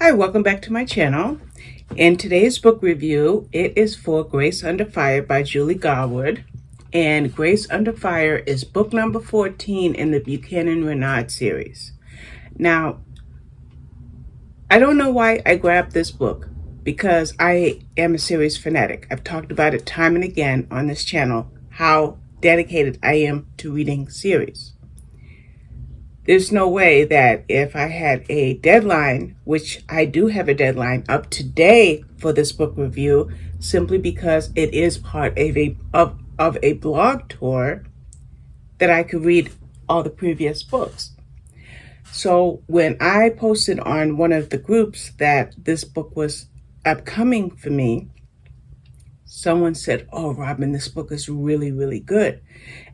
Hi, welcome back to my channel. In today's book review, it is for Grace Under Fire by Julie Garwood. And Grace Under Fire is book number 14 in the Buchanan-Renard series. Now, I don't know why I grabbed this book, because I am a series fanatic. I've talked about it time and again on this channel, how dedicated I am to reading series. There's no way that if I had a deadline, which I do have a deadline up today for this book review, simply because it is part of a blog tour, that I could read all the previous books. So when I posted on one of the groups that this book was upcoming for me, someone said, "Oh, Robin, this book is really, really good."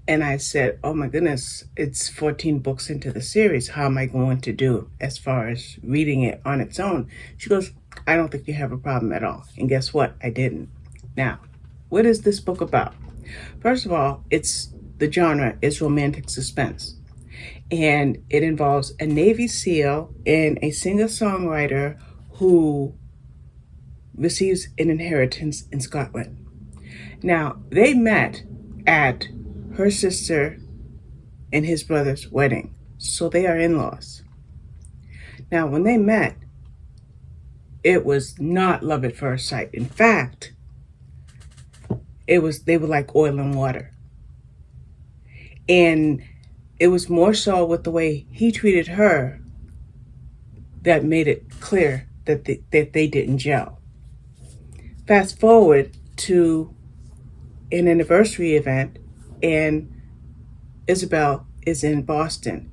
And I said, "Oh my goodness, it's 14 books into the series. How am I going to do as far as reading it on its own?" She goes, "I don't think you have a problem at all." And guess what? I didn't. Now, what is this book about? First of all, the genre is romantic suspense. And it involves a Navy SEAL and a singer-songwriter who receives an inheritance in Scotland. Now, they met at her sister and his brother's wedding, so they are in-laws. Now, when they met, it was not love at first sight. In fact, they were like oil and water. And it was more so with the way he treated her that made it clear that they didn't gel. Fast forward to an anniversary event, and Isabel is in Boston.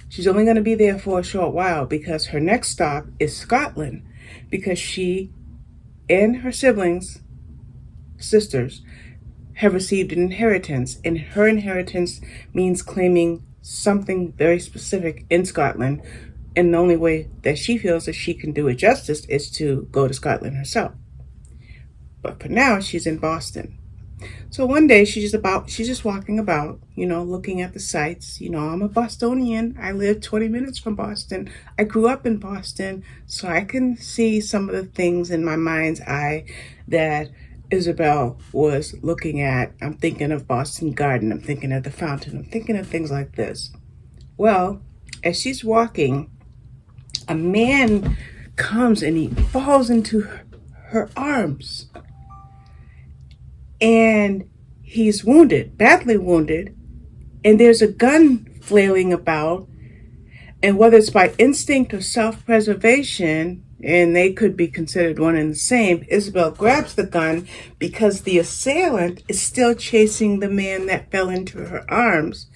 She's only going to be there for a short while because her next stop is Scotland, because she and her sisters, have received an inheritance, and her inheritance means claiming something very specific in Scotland, and the only way that she feels that she can do it justice is to go to Scotland herself. But for now, she's in Boston. So one day she's just walking about, looking at the sights. I'm a Bostonian. I live 20 minutes from Boston. I grew up in Boston, so I can see some of the things in my mind's eye that Isabel was looking at. I'm thinking of Boston Garden. I'm thinking of the fountain. I'm thinking of things like this. Well, as she's walking, a man comes and he falls into her arms. And he's wounded, badly wounded, and there's a gun flailing about. And whether it's by instinct or self-preservation, and they could be considered one and the same, Isabel grabs the gun because the assailant is still chasing the man that fell into her arms.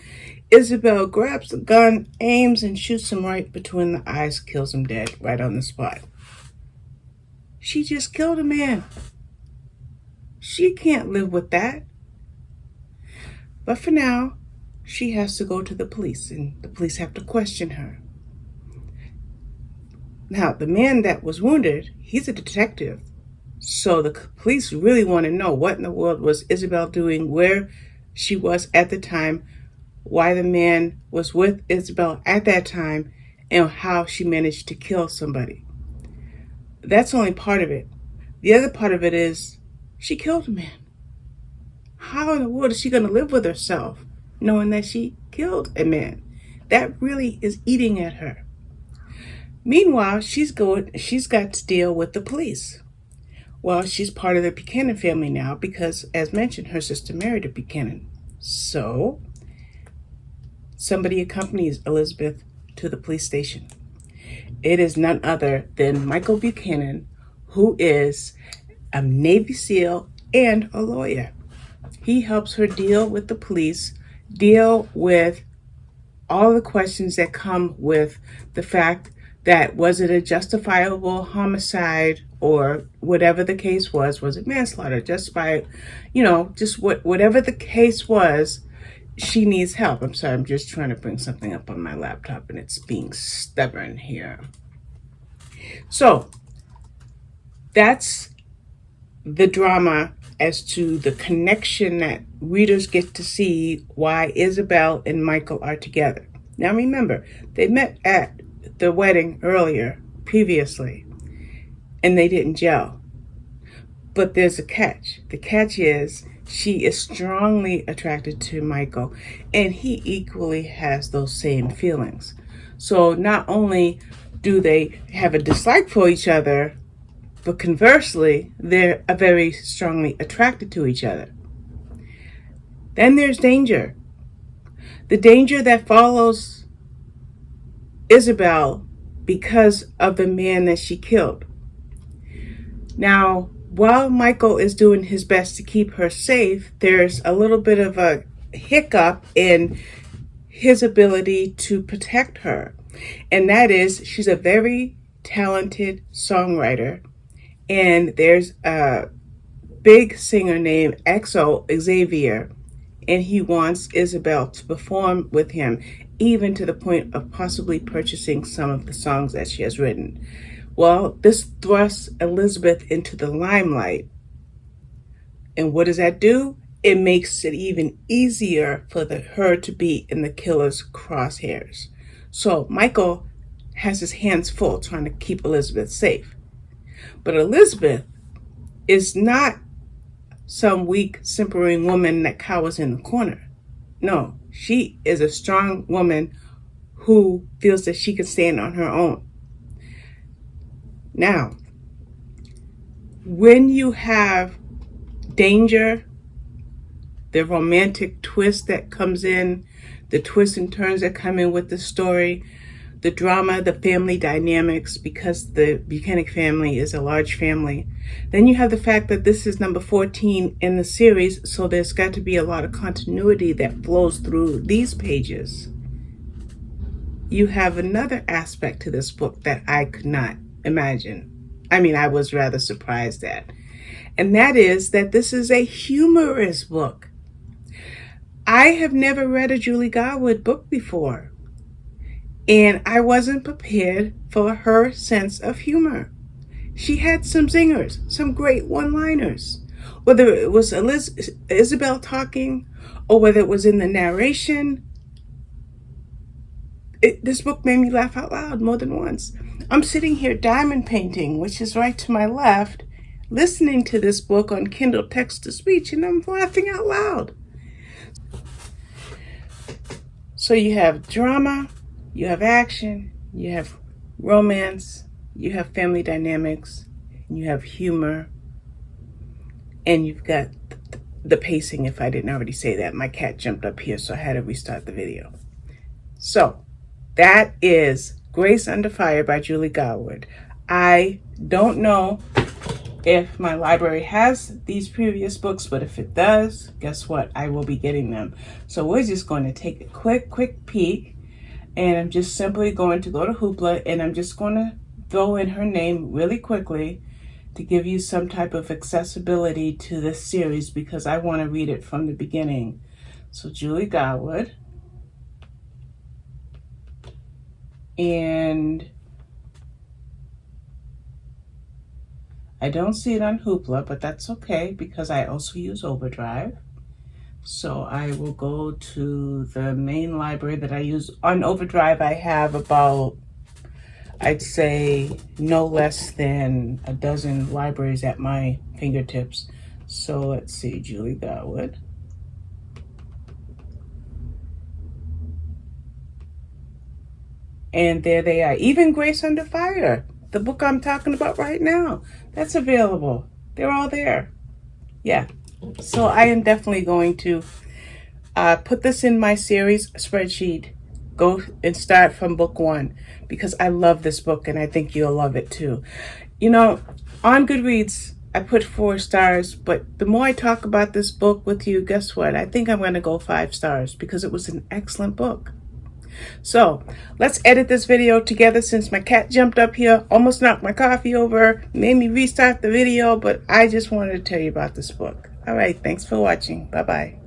Isabel grabs the gun, aims, and shoots him right between the eyes, kills him dead right on the spot. She just killed a man. She can't live with that. But for now, she has to go to the police, and the police have to question her. Now, the man that was wounded, he's a detective. So the police really want to know what in the world was Isabel doing, where she was at the time, why the man was with Isabel at that time, and how she managed to kill somebody. That's only part of it. The other part of it is she killed a man. How in the world is she going to live with herself knowing that she killed a man? That really is eating at her. Meanwhile, she's got to deal with the police. Well, she's part of the Buchanan family now because, as mentioned, her sister married a Buchanan. So somebody accompanies Elizabeth to the police station. It is none other than Michael Buchanan, who is a Navy SEAL and a lawyer. He helps her deal with the police, deal with all the questions that come with the fact that was it a justifiable homicide, or whatever the case was it manslaughter, just by, whatever the case was, she needs help. I'm sorry, I'm just trying to bring something up on my laptop and it's being stubborn here. So that's the drama as to the connection that readers get to see why Isabel and Michael are together. Now remember, they met at the wedding earlier, previously, and they didn't gel. But there's a catch. The catch is she is strongly attracted to Michael, and he equally has those same feelings. So not only do they have a dislike for each other, but conversely, they're very strongly attracted to each other. Then there's danger. The danger that follows Isabel because of the man that she killed. Now, while Michael is doing his best to keep her safe, there's a little bit of a hiccup in his ability to protect her. And that is, she's a very talented songwriter. And there's a big singer named XO Xavier, and he wants Isabel to perform with him, even to the point of possibly purchasing some of the songs that she has written. Well, this thrusts Elizabeth into the limelight. And what does that do? It makes it even easier for her to be in the killer's crosshairs. So Michael has his hands full trying to keep Elizabeth safe. But Elizabeth is not some weak, simpering woman that cowers in the corner. No, she is a strong woman who feels that she can stand on her own. Now, when you have danger, the romantic twist that comes in, the twists and turns that come in with the story, the drama, the family dynamics, because the Buchanan family is a large family. Then you have the fact that this is number 14 in the series, so there's got to be a lot of continuity that flows through these pages. You have another aspect to this book that I could not imagine. I was rather surprised at. And that is that this is a humorous book. I have never read a Julie Garwood book before, and I wasn't prepared for her sense of humor. She had some zingers, some great one-liners. Whether it was Isabel talking or whether it was in the narration, this book made me laugh out loud more than once. I'm sitting here diamond painting, which is right to my left, listening to this book on Kindle text-to-speech, and I'm laughing out loud. So you have drama, you have action, you have romance, you have family dynamics, you have humor, and you've got the pacing, if I didn't already say that. My cat jumped up here, so I had to restart the video. So that is Grace Under Fire by Julie Garwood. I don't know if my library has these previous books, but if it does, guess what? I will be getting them. So we're just going to take a quick peek, and I'm just simply going to go to Hoopla, and I'm just going to throw in her name really quickly to give you some type of accessibility to this series, because I want to read it from the beginning. So Julie Garwood, and I don't see it on Hoopla, but that's okay because I also use Overdrive. So I will go to the main library that I use. On Overdrive, I have about, I'd say, no less than a dozen libraries at my fingertips. So let's see, Julie Garwood. And there they are. Even Grace Under Fire, the book I'm talking about right now, that's available. They're all there. Yeah. So I am definitely going to put this in my series spreadsheet. Go and start from book 1 because I love this book and I think you'll love it too. You know, on Goodreads, I put 4 stars, but the more I talk about this book with you, guess what? I think I'm going to go 5 stars because it was an excellent book. So let's edit this video together since my cat jumped up here, almost knocked my coffee over, made me restart the video, but I just wanted to tell you about this book. All right, thanks for watching. Bye-bye.